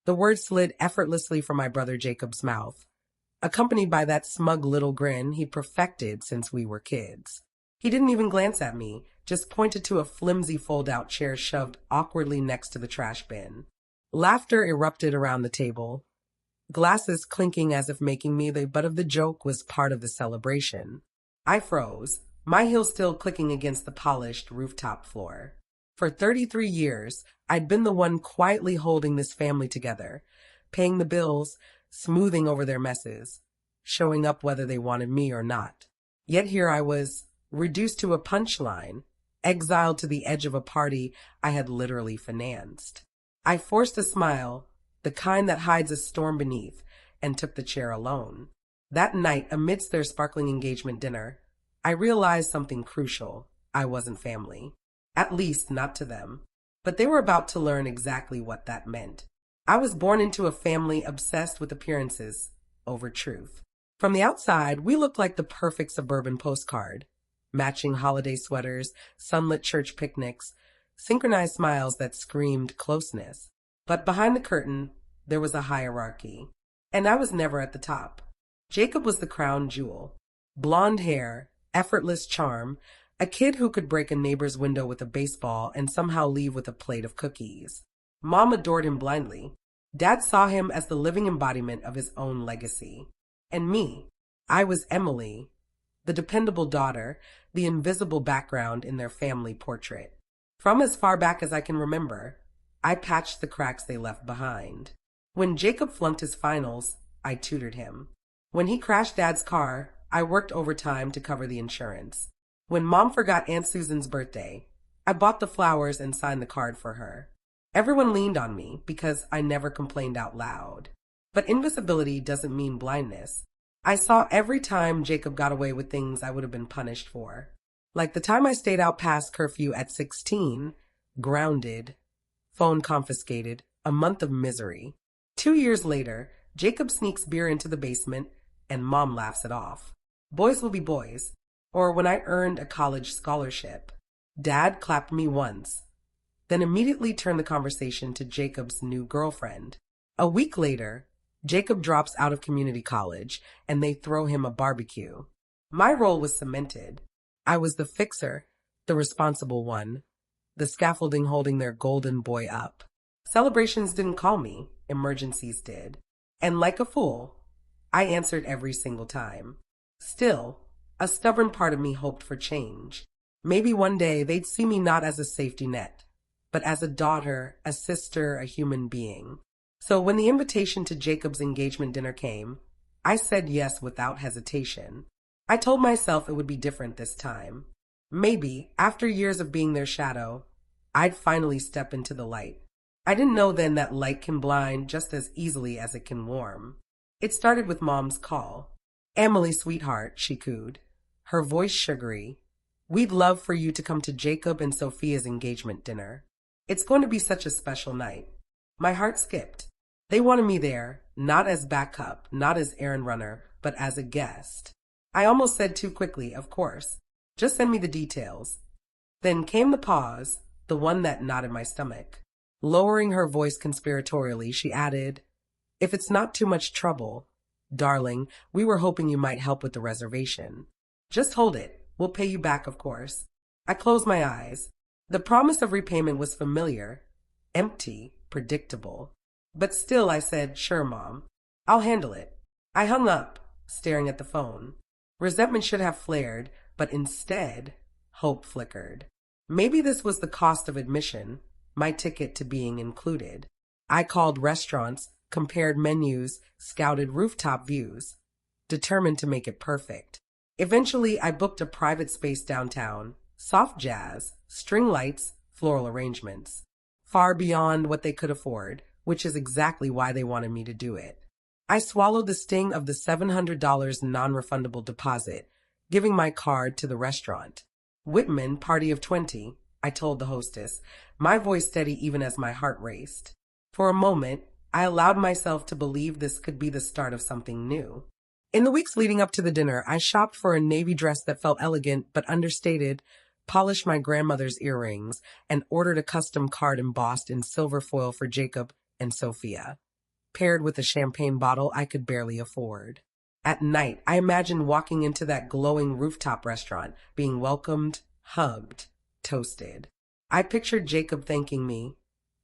The word slid effortlessly from my brother Jacob's mouth, accompanied by that smug little grin he'd perfected since we were kids. He didn't even glance at me, just pointed to a flimsy fold-out chair shoved awkwardly next to the trash bin. Laughter erupted around the table, glasses clinking as if making me the butt of the joke was part of the celebration. I froze, my heels still clicking against the polished rooftop floor. For 33 years, I'd been the one quietly holding this family together, paying the bills, smoothing over their messes, showing up whether they wanted me or not. Yet here I was, reduced to a punchline, exiled to the edge of a party I had literally financed. I forced a smile, the kind that hides a storm beneath, and took the chair alone. That night, amidst their sparkling engagement dinner, I realized something crucial. I wasn't family. At least not to them. But they were about to learn exactly what that meant. I was born into a family obsessed with appearances over truth. From the outside, we looked like the perfect suburban postcard. Matching holiday sweaters, sunlit church picnics, synchronized smiles that screamed closeness. But behind the curtain, there was a hierarchy. And I was never at the top. Jacob was the crown jewel. Blonde hair, effortless charm, a kid who could break a neighbor's window with a baseball and somehow leave with a plate of cookies. Mom adored him blindly. Dad saw him as the living embodiment of his own legacy. And me, I was Emily, the dependable daughter, the invisible background in their family portrait. From as far back as I can remember, I patched the cracks they left behind. When Jacob flunked his finals, I tutored him. When he crashed Dad's car, I worked overtime to cover the insurance. When Mom forgot Aunt Susan's birthday, I bought the flowers and signed the card for her. Everyone leaned on me because I never complained out loud. But invisibility doesn't mean blindness. I saw every time Jacob got away with things I would have been punished for. Like the time I stayed out past curfew at 16, grounded, phone confiscated, a month of misery. 2 years later, Jacob sneaks beer into the basement and Mom laughs it off. Boys will be boys. Or when I earned a college scholarship. Dad clapped me once, then immediately turned the conversation to Jacob's new girlfriend. A week later, Jacob drops out of community college and they throw him a barbecue. My role was cemented. I was the fixer, the responsible one, the scaffolding holding their golden boy up. Celebrations didn't call me, emergencies did. And like a fool, I answered every single time. Still, a stubborn part of me hoped for change. Maybe one day they'd see me not as a safety net, but as a daughter, a sister, a human being. So when the invitation to Jacob's engagement dinner came, I said yes without hesitation. I told myself it would be different this time. Maybe, after years of being their shadow, I'd finally step into the light. I didn't know then that light can blind just as easily as it can warm. It started with Mom's call. "Emily, sweetheart," she cooed, her voice sugary. "We'd love for you to come to Jacob and Sophia's engagement dinner. It's going to be such a special night." My heart skipped. They wanted me there, not as backup, not as errand runner, but as a guest. I almost said too quickly, "Of course. Just send me the details." Then came the pause, the one that knotted my stomach. Lowering her voice conspiratorially, she added, "If it's not too much trouble, darling, we were hoping you might help with the reservation. Just hold it. We'll pay you back, of course." I closed my eyes. The promise of repayment was familiar, empty, predictable. But still I said, "Sure, Mom. I'll handle it." I hung up, staring at the phone. Resentment should have flared, but instead, hope flickered. Maybe this was the cost of admission, my ticket to being included. I called restaurants, compared menus, scouted rooftop views, determined to make it perfect. Eventually, I booked a private space downtown, soft jazz, string lights, floral arrangements. Far beyond what they could afford, which is exactly why they wanted me to do it. I swallowed the sting of the $700 non-refundable deposit, giving my card to the restaurant. "Whitman, party of 20, I told the hostess, my voice steady even as my heart raced. For a moment, I allowed myself to believe this could be the start of something new. In the weeks leading up to the dinner, I shopped for a navy dress that felt elegant but understated, polished my grandmother's earrings, and ordered a custom card embossed in silver foil for Jacob and Sophia. paired with a champagne bottle I could barely afford. At night, I imagined walking into that glowing rooftop restaurant, being welcomed, hugged, toasted. I pictured Jacob thanking me,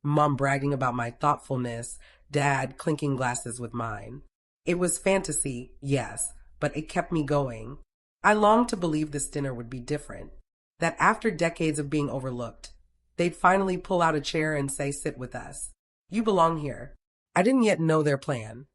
Mom bragging about my thoughtfulness, Dad clinking glasses with mine. It was fantasy, yes, but it kept me going. I longed to believe this dinner would be different, that after decades of being overlooked, they'd finally pull out a chair and say, "Sit with us. You belong here." I didn't yet know their plan.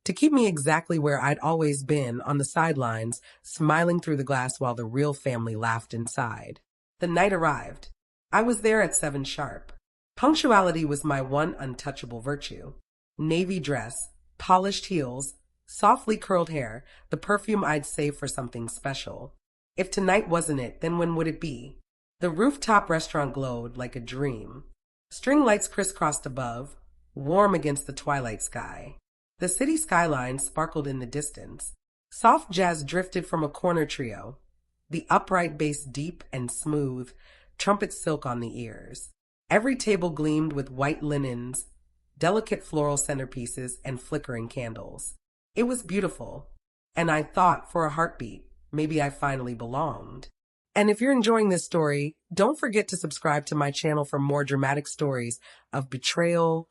To keep me exactly where I'd always been, on the sidelines, smiling through the glass while the real family laughed inside. The night arrived. I was there at 7 sharp. Punctuality was my one untouchable virtue. Navy dress, polished heels, softly curled hair, the perfume I'd save for something special. If tonight wasn't it, then when would it be? The rooftop restaurant glowed like a dream. String lights crisscrossed above, warm against the twilight sky. The city skyline sparkled in the distance. Soft jazz drifted from a corner trio, the upright bass deep and smooth, trumpet silk on the ears. Every table gleamed with white linens, delicate floral centerpieces, and flickering candles. It was beautiful, and I thought for a heartbeat, maybe I finally belonged. And if you're enjoying this story, don't forget to subscribe to my channel for more dramatic stories of betrayal,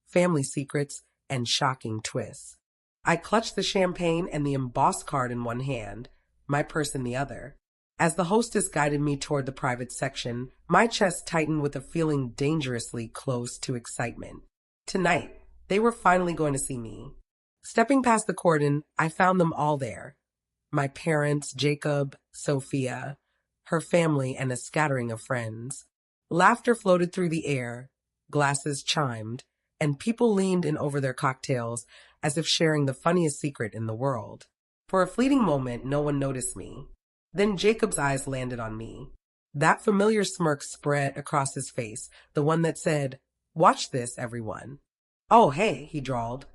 family secrets, and shocking twists. I clutched the champagne and the embossed card in one hand, my purse in the other. As the hostess guided me toward the private section, my chest tightened with a feeling dangerously close to excitement. Tonight, they were finally going to see me. Stepping past the cordon, I found them all there. My parents, Jacob, Sophia, her family, and a scattering of friends. Laughter floated through the air, glasses chimed, and people leaned in over their cocktails as if sharing the funniest secret in the world. For a fleeting moment, no one noticed me. Then Jacob's eyes landed on me. That familiar smirk spread across his face, the one that said, "Watch this, everyone." "Oh, hey," he drawled,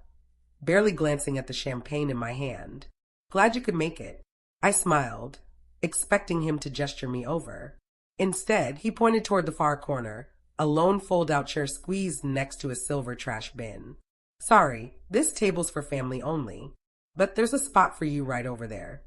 barely glancing at the champagne in my hand. "Glad you could make it." I smiled, expecting him to gesture me over. Instead, he pointed toward the far corner, a lone fold-out chair squeezed next to a silver trash bin. "Sorry, this table's for family only, but there's a spot for you right over there."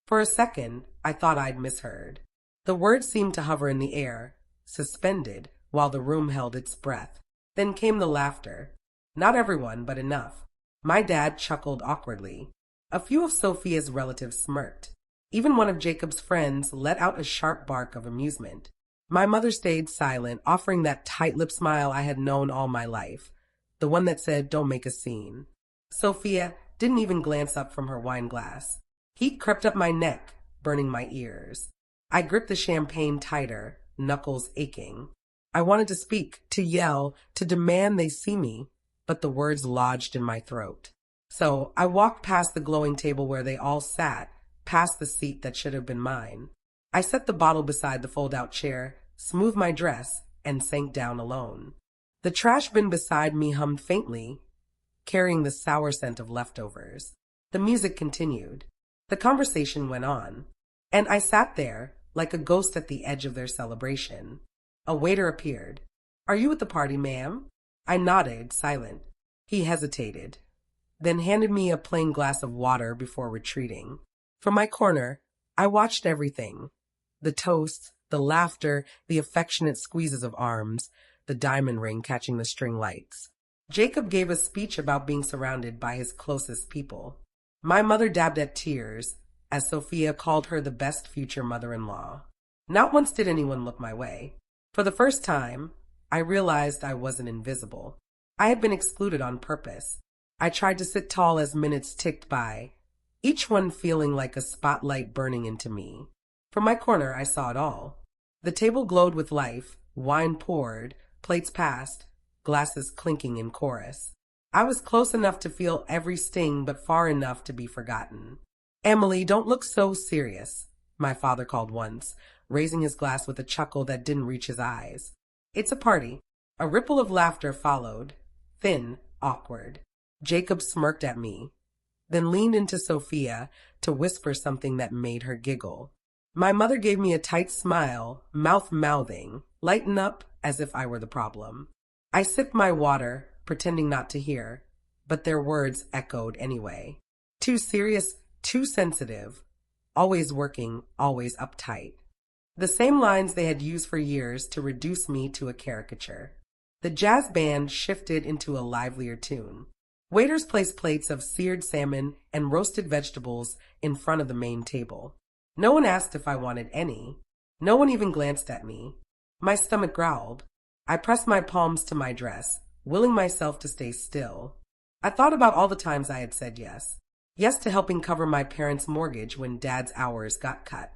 For a second, I thought I'd misheard. The words seemed to hover in the air, suspended, while the room held its breath. Then came the laughter. Not everyone, but enough. My dad chuckled awkwardly. A few of Sophia's relatives smirked. Even one of Jacob's friends let out a sharp bark of amusement. My mother stayed silent, offering that tight-lipped smile I had known all my life, the one that said, "Don't make a scene." Sophia didn't even glance up from her wine glass. Heat crept up my neck, burning my ears. I gripped the champagne tighter, knuckles aching. I wanted to speak, to yell, to demand they see me, but the words lodged in my throat. So I walked past the glowing table where they all sat, past the seat that should have been mine. I set the bottle beside the fold-out chair, smoothed my dress, and sank down alone. The trash bin beside me hummed faintly, carrying the sour scent of leftovers. The music continued. The conversation went on, and I sat there like a ghost at the edge of their celebration. A waiter appeared. "Are you at the party, ma'am?" I nodded, silent. He hesitated, then handed me a plain glass of water before retreating. From my corner, I watched everything. The toasts, the laughter, the affectionate squeezes of arms, the diamond ring catching the string lights. Jacob gave a speech about being surrounded by his closest people. My mother dabbed at tears, as Sophia called her the best future mother-in-law. Not once did anyone look my way. For the first time, I realized I wasn't invisible. I had been excluded on purpose. I tried to sit tall as minutes ticked by, each one feeling like a spotlight burning into me. From my corner, I saw it all. The table glowed with life, wine poured, plates passed, glasses clinking in chorus. I was close enough to feel every sting, but far enough to be forgotten. "Emily, don't look so serious," my father called once, raising his glass with a chuckle that didn't reach his eyes. "It's a party." A ripple of laughter followed, thin, awkward. Jacob smirked at me, then leaned into Sophia to whisper something that made her giggle. My mother gave me a tight smile, mouth-mouthing, "Lighten up," as if I were the problem. I sipped my water, pretending not to hear, but their words echoed anyway. Too serious, too sensitive, always working, always uptight. The same lines they had used for years to reduce me to a caricature. The jazz band shifted into a livelier tune. Waiters placed plates of seared salmon and roasted vegetables in front of the main table. No one asked if I wanted any. No one even glanced at me. My stomach growled. I pressed my palms to my dress, willing myself to stay still. I thought about all the times I had said yes. Yes to helping cover my parents' mortgage when Dad's hours got cut.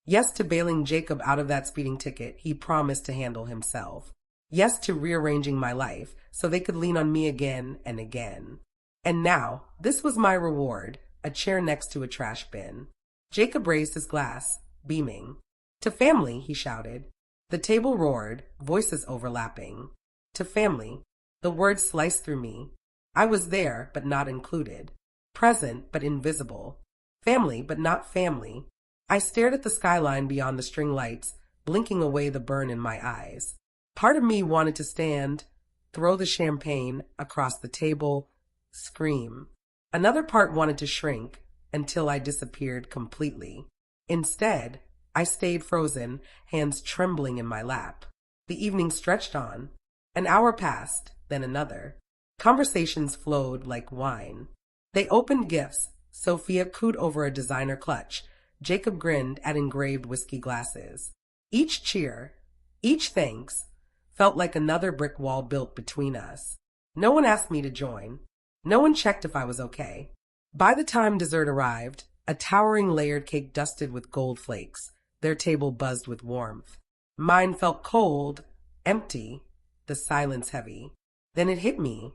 Yes to bailing Jacob out of that speeding ticket he promised to handle himself. Yes to rearranging my life so they could lean on me again and again. And now, this was my reward, a chair next to a trash bin. Jacob raised his glass, beaming. To family, he shouted. The table roared, voices overlapping. To family. The words sliced through me. I was there, but not included. Present, but invisible. Family, but not family. I stared at the skyline beyond the string lights, blinking away the burn in my eyes. Part of me wanted to stand, throw the champagne across the table, scream. Another part wanted to shrink until I disappeared completely. Instead, I stayed frozen, hands trembling in my lap. The evening stretched on. An hour passed, then another. Conversations flowed like wine. They opened gifts. Sophia cooed over a designer clutch. Jacob grinned at engraved whiskey glasses. Each cheer, each thanks, felt like another brick wall built between us. No one asked me to join. No one checked if I was okay. By the time dessert arrived, a towering layered cake dusted with gold flakes. Their table buzzed with warmth. Mine felt cold, empty, the silence heavy. Then it hit me.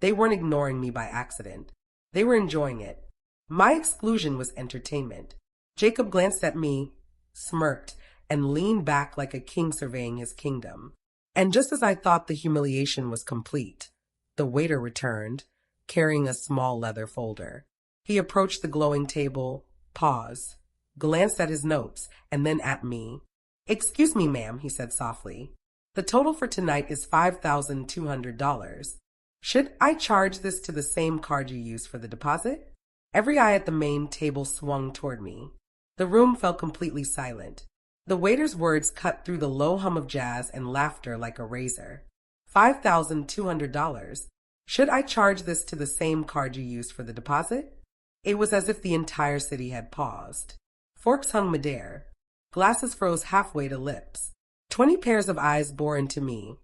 They weren't ignoring me by accident. They were enjoying it. My exclusion was entertainment. Jacob glanced at me, smirked, and leaned back like a king surveying his kingdom. And just as I thought the humiliation was complete, the waiter returned, carrying a small leather folder. He approached the glowing table, paused, glanced at his notes, and then at me. "Excuse me, ma'am," he said softly. "The total for tonight is $5,200. Should I charge this to the same card you used for the deposit?" Every eye at the main table swung toward me. The room fell completely silent. The waiter's words cut through the low hum of jazz and laughter like a razor. $5,200. Should I charge this to the same card you used for the deposit? It was as if the entire city had paused. Forks hung midair. Glasses froze halfway to lips. 20 pairs of eyes bore into me.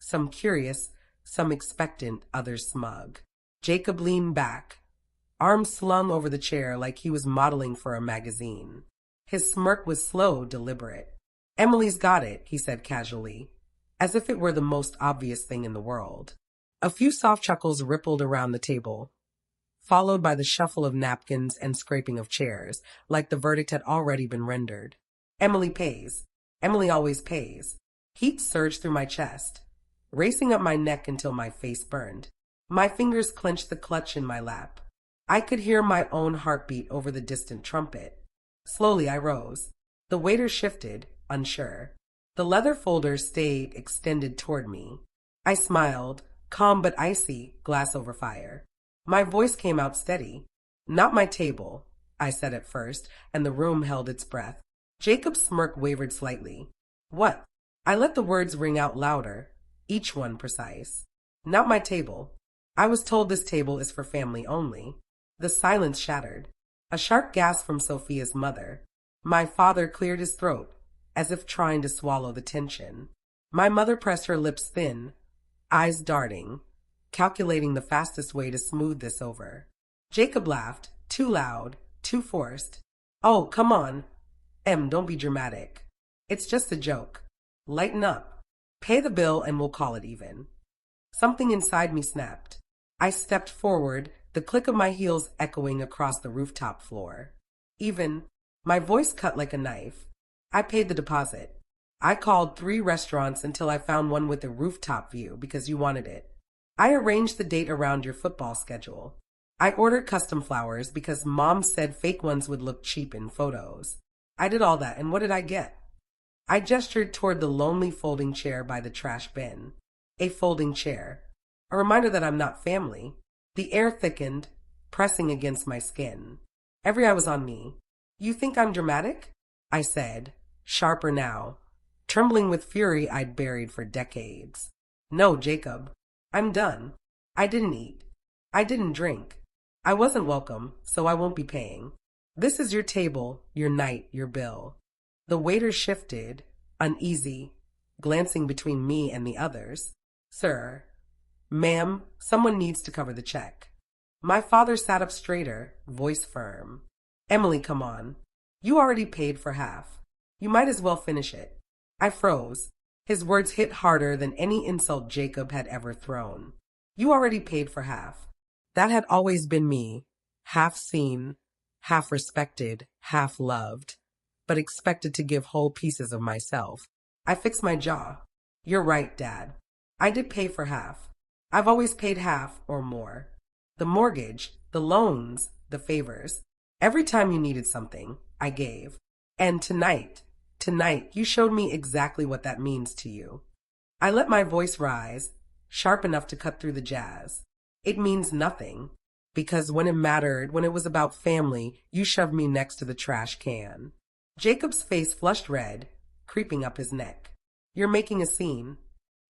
Some curious, some expectant, others smug. Jacob leaned back, arms slung over the chair like he was modeling for a magazine. His smirk was slow, deliberate. "Emily's got it," he said casually, as if it were the most obvious thing in the world. A few soft chuckles rippled around the table, followed by the shuffle of napkins and scraping of chairs, like the verdict had already been rendered. "Emily pays. Emily always pays." Heat surged through my chest, racing up my neck until my face burned. My fingers clenched the clutch in my lap. I could hear my own heartbeat over the distant trumpet. Slowly I rose. The waiter shifted, unsure. The leather folder stayed extended toward me. I smiled, calm but icy, glass over fire. My voice came out steady. "Not my table," I said at first, and the room held its breath. Jacob's smirk wavered slightly. "What?" I let the words ring out louder, each one precise. "Not my table. I was told this table is for family only." The silence shattered. A sharp gasp from Sophia's mother. My father cleared his throat, as if trying to swallow the tension. My mother pressed her lips thin, eyes darting, calculating the fastest way to smooth this over. Jacob laughed, too loud, too forced. "Oh, come on. Don't be dramatic. It's just a joke. Lighten up. Pay the bill and we'll call it even." Something inside me snapped. I stepped forward, the click of my heels echoing across the rooftop floor. "Even," my voice cut like a knife. "I paid the deposit. I called 3 restaurants until I found one with a rooftop view because you wanted it. I arranged the date around your football schedule. I ordered custom flowers because Mom said fake ones would look cheap in photos. I did all that, and what did I get?" I gestured toward the lonely folding chair by the trash bin. A folding chair. A reminder that I'm not family. The air thickened, pressing against my skin. Every eye was on me. You think I'm dramatic? I said, sharper now, trembling with fury I'd buried for decades. No, Jacob. I'm done. I didn't eat. I didn't drink. I wasn't welcome, so I won't be paying. This is your table, your night, your bill. The waiter shifted, uneasy, glancing between me and the others. Sir, ma'am, someone needs to cover the check. My father sat up straighter, voice firm. Emily, come on. You already paid for half. You might as well finish it. I froze. His words hit harder than any insult Jacob had ever thrown. You already paid for half. That had always been me, half seen, half respected, half loved, but expected to give whole pieces of myself. I fixed my jaw. You're right, Dad. I did pay for half. I've always paid half or more. The mortgage, the loans, the favors. Every time you needed something, I gave. And tonight, you showed me exactly what that means to you. I let my voice rise, sharp enough to cut through the jazz. It means nothing, because when it mattered, when it was about family, you shoved me next to the trash can. Jacob's face flushed red, creeping up his neck. You're making a scene.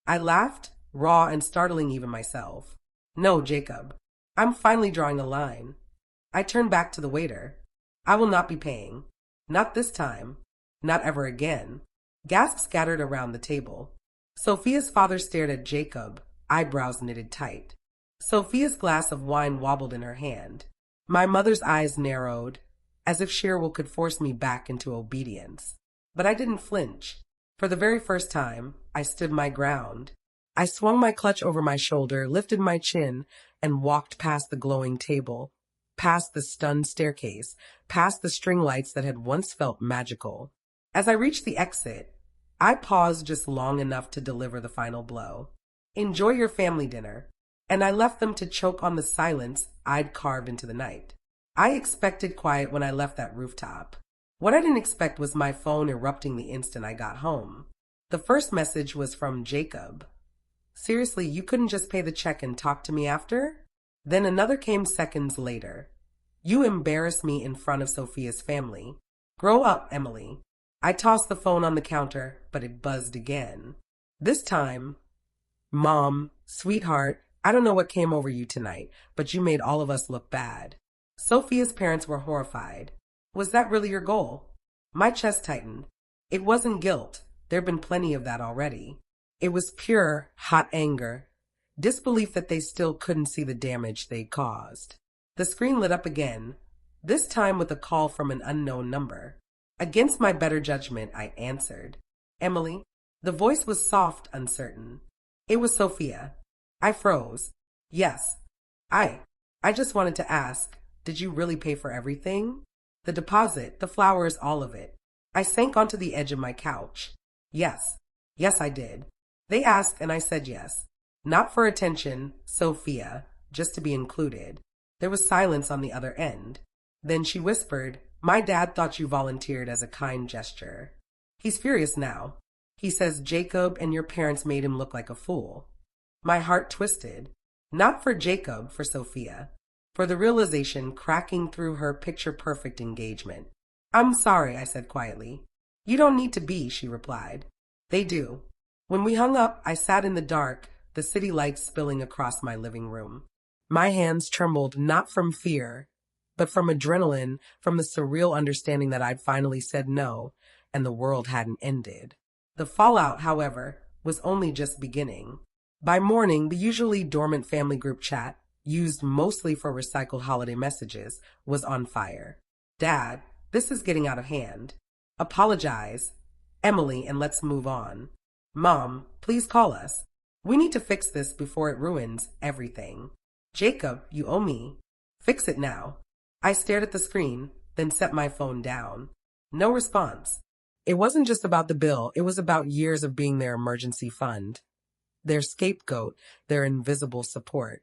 I laughed, raw and startling even myself. No, Jacob. I'm finally drawing a line. I turned back to the waiter. I will not be paying. Not this time. Not ever again. Gasps scattered around the table. Sophia's father stared at Jacob, eyebrows knitted tight. Sophia's glass of wine wobbled in her hand. My mother's eyes narrowed, as if sheer will could force me back into obedience. But I didn't flinch. For the very first time, I stood my ground. I swung my clutch over my shoulder, lifted my chin, and walked past the glowing table, past the stunned staircase, past the string lights that had once felt magical. As I reached the exit, I paused just long enough to deliver the final blow. Enjoy your family dinner. And I left them to choke on the silence I'd carved into the night. I expected quiet when I left that rooftop. What I didn't expect was my phone erupting the instant I got home. The first message was from Jacob. Seriously, you couldn't just pay the check and talk to me after? Then another came seconds later. You embarrassed me in front of Sophia's family. Grow up, Emily. I tossed the phone on the counter, but it buzzed again. This time, Mom, sweetheart, I don't know what came over you tonight, but you made all of us look bad. Sophia's parents were horrified. Was that really your goal? My chest tightened. It wasn't guilt. There'd been plenty of that already. It was pure, hot anger. Disbelief that they still couldn't see the damage they'd caused. The screen lit up again, this time with a call from an unknown number. Against my better judgment, I answered. Emily. The voice was soft, uncertain. It was Sophia. I froze. Yes. I just wanted to ask, did you really pay for everything? The deposit, the flowers, all of it. I sank onto the edge of my couch. Yes. Yes, I did. They asked and I said yes. Not for attention, Sophia, just to be included. There was silence on the other end. Then she whispered, my dad thought you volunteered as a kind gesture. He's furious now. He says Jacob and your parents made him look like a fool. My heart twisted. Not for Jacob, for Sophia. For the realization cracking through her picture-perfect engagement. I'm sorry, I said quietly. You don't need to be, she replied. They do. When we hung up, I sat in the dark, the city lights spilling across my living room. My hands trembled not from fear, but from adrenaline, from the surreal understanding that I'd finally said no, and the world hadn't ended. The fallout, however, was only just beginning. By morning, the usually dormant family group chat, used mostly for recycled holiday messages, was on fire. Dad, this is getting out of hand. Apologize. Emily, and let's move on. Mom, please call us. We need to fix this before it ruins everything. Jacob, you owe me. Fix it now. I stared at the screen, then set my phone down. No response. It wasn't just about the bill, it was about years of being their emergency fund. Their scapegoat, their invisible support.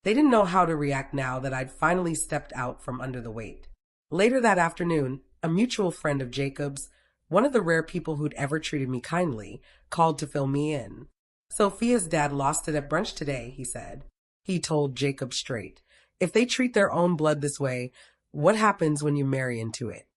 They didn't know how to react now that I'd finally stepped out from under the weight. Later that afternoon, a mutual friend of Jacob's, one of the rare people who'd ever treated me kindly, called to fill me in. Sophia's dad lost it at brunch today, he said. He told Jacob straight. If they treat their own blood this way, what happens when you marry into it?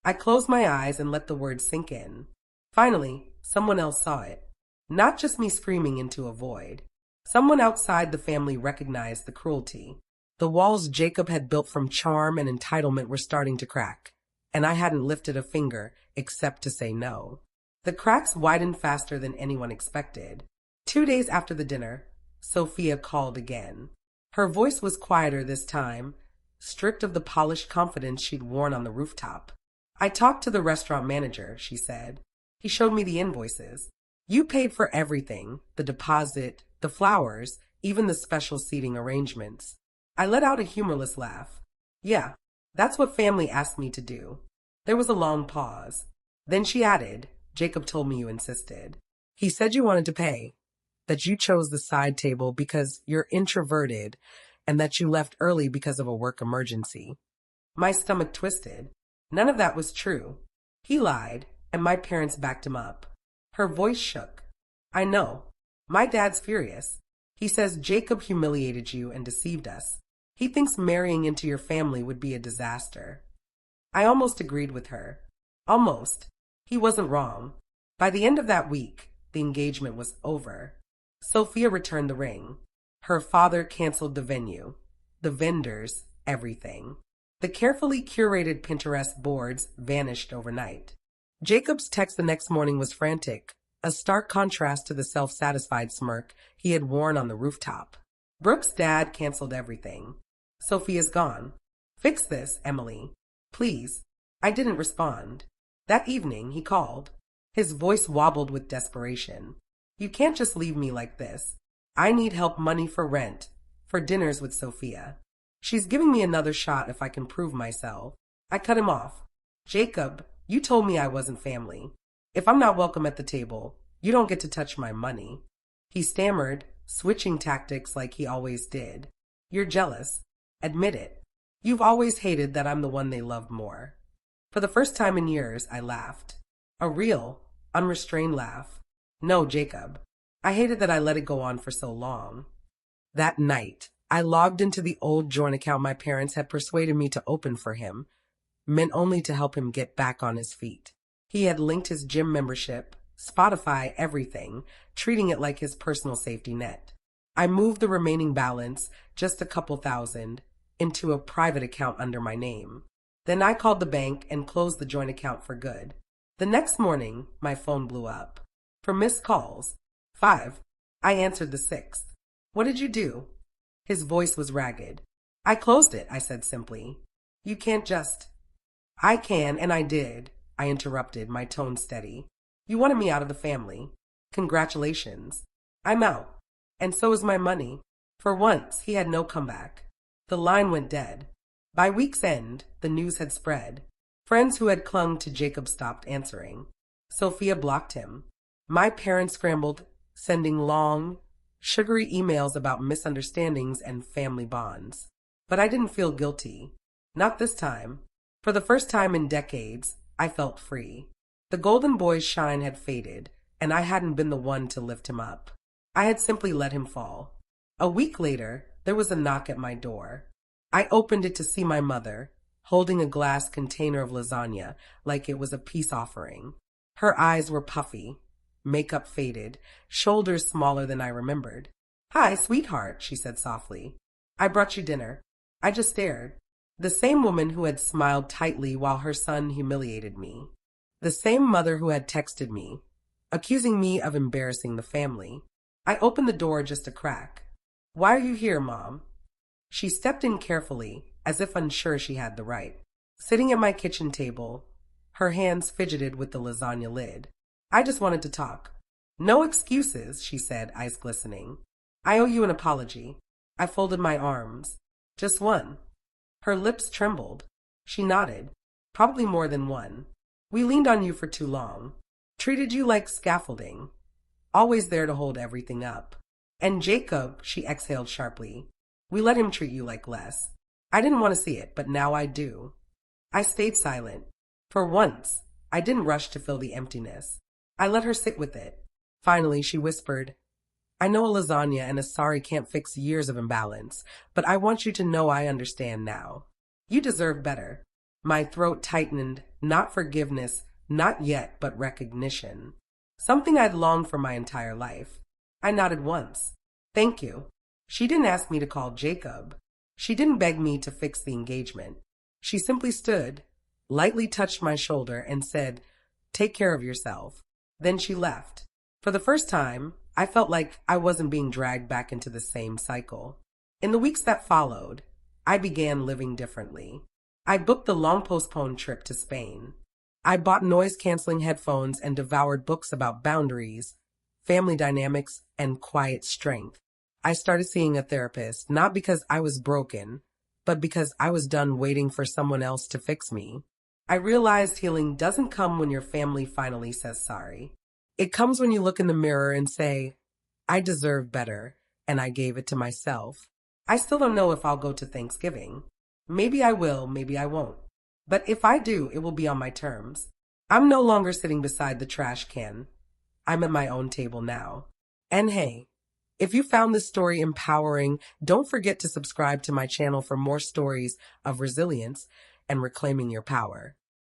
I closed my eyes and let the words sink in. Finally, someone else saw it. Not just me screaming into a void. Someone outside the family recognized the cruelty. The walls Jacob had built from charm and entitlement were starting to crack, and I hadn't lifted a finger except to say no. The cracks widened faster than anyone expected. 2 days after the dinner, Sophia called again. Her voice was quieter this time, stripped of the polished confidence she'd worn on the rooftop. I talked to the restaurant manager, she said. He showed me the invoices. You paid for everything, the deposit, the flowers, even the special seating arrangements. I let out a humorless laugh. Yeah, that's what family asked me to do. There was a long pause. Then she added, Jacob told me you insisted. He said you wanted to pay, that you chose the side table because you're introverted, and that you left early because of a work emergency. My stomach twisted. None of that was true. He lied, and my parents backed him up. Her voice shook. I know. My dad's furious. He says Jacob humiliated you and deceived us. He thinks marrying into your family would be a disaster. I almost agreed with her. Almost. He wasn't wrong. By the end of that week, the engagement was over. Sophia returned the ring. Her father canceled the venue, the vendors, everything. The carefully curated Pinterest boards vanished overnight. Jacob's text the next morning was frantic, a stark contrast to the self-satisfied smirk he had worn on the rooftop. Brooke's dad canceled everything. Sophia's gone. Fix this, Emily. Please. I didn't respond. That evening, he called. His voice wobbled with desperation. You can't just leave me like this. I need help money for rent, for dinners with Sophia. She's giving me another shot if I can prove myself. I cut him off. Jacob, you told me I wasn't family. If I'm not welcome at the table, you don't get to touch my money. He stammered, switching tactics like he always did. You're jealous. Admit it. You've always hated that I'm the one they loved more. For the first time in years, I laughed. A real, unrestrained laugh. No, Jacob. I hated that I let it go on for so long. That night, I logged into the old joint account my parents had persuaded me to open for him, meant only to help him get back on his feet. He had linked his gym membership, Spotify, everything, treating it like his personal safety net. I moved the remaining balance, just a couple thousand, into a private account under my name. Then I called the bank and closed the joint account for good. The next morning, my phone blew up. For missed calls. 5. I answered the 6th. What did you do? His voice was ragged. I closed it, I said simply. You can't just... I can, and I did, I interrupted, my tone steady. You wanted me out of the family. Congratulations. I'm out. And so is my money. For once, he had no comeback. The line went dead. By week's end, the news had spread. Friends who had clung to Jacob stopped answering. Sophia blocked him. My parents scrambled, sending long, sugary emails about misunderstandings and family bonds. But I didn't feel guilty. Not this time. For the first time in decades, I felt free. The golden boy's shine had faded, and I hadn't been the one to lift him up. I had simply let him fall. A week later, there was a knock at my door. I opened it to see my mother, holding a glass container of lasagna like it was a peace offering. Her eyes were puffy, makeup faded, shoulders smaller than I remembered. Hi, sweetheart, she said softly. I brought you dinner. I just stared. The same woman who had smiled tightly while her son humiliated me. The same mother who had texted me, accusing me of embarrassing the family. I opened the door just a crack. Why are you here, Mom? She stepped in carefully, as if unsure she had the right. Sitting at my kitchen table, her hands fidgeted with the lasagna lid. I just wanted to talk. No excuses, she said, eyes glistening. I owe you an apology. I folded my arms. Just one. Her lips trembled. She nodded. Probably more than one. We leaned on you for too long. Treated you like scaffolding. Always there to hold everything up. And Jacob, she exhaled sharply. We let him treat you like less. I didn't want to see it, but now I do. I stayed silent. For once, I didn't rush to fill the emptiness. I let her sit with it. Finally, she whispered, I know a lasagna and a sorry can't fix years of imbalance, but I want you to know I understand now. You deserve better. My throat tightened, not forgiveness, not yet, but recognition. Something I'd longed for my entire life. I nodded once. Thank you. She didn't ask me to call Jacob. She didn't beg me to fix the engagement. She simply stood, lightly touched my shoulder, and said, "Take care of yourself." Then she left. For the first time, I felt like I wasn't being dragged back into the same cycle. In the weeks that followed, I began living differently. I booked the long postponed trip to Spain. I bought noise-canceling headphones and devoured books about boundaries, family dynamics, and quiet strength. I started seeing a therapist, not because I was broken, but because I was done waiting for someone else to fix me. I realized healing doesn't come when your family finally says sorry. It comes when you look in the mirror and say, I deserve better, and I gave it to myself. I still don't know if I'll go to Thanksgiving. Maybe I will, maybe I won't. But if I do, it will be on my terms. I'm no longer sitting beside the trash can. I'm at my own table now. And hey, if you found this story empowering, don't forget to subscribe to my channel for more stories of resilience and reclaiming your power.